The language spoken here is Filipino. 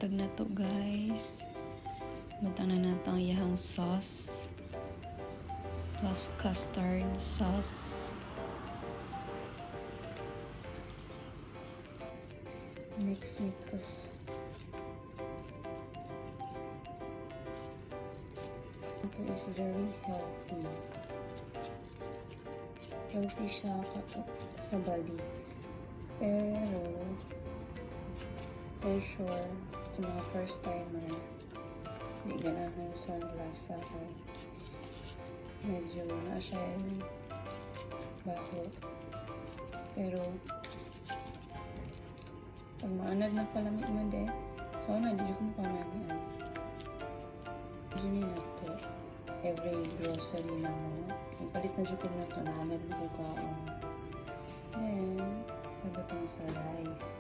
Buntag na to guys. Buntag na nato ang iyahang sauce. Plus custard sauce. Mix. Ito is very healthy. Healthy siya sa body. Pero, for sure, sa mga first timer, hindi ganahan sa lasa kay medyo na siya baho. Pero, pag maanad na palamig mo de, so na, di ko makanan yan. Gini na to, every grocery na mo. Ang palit na ko na to, naanad mo ko kaon. Then, nagutang sa rice.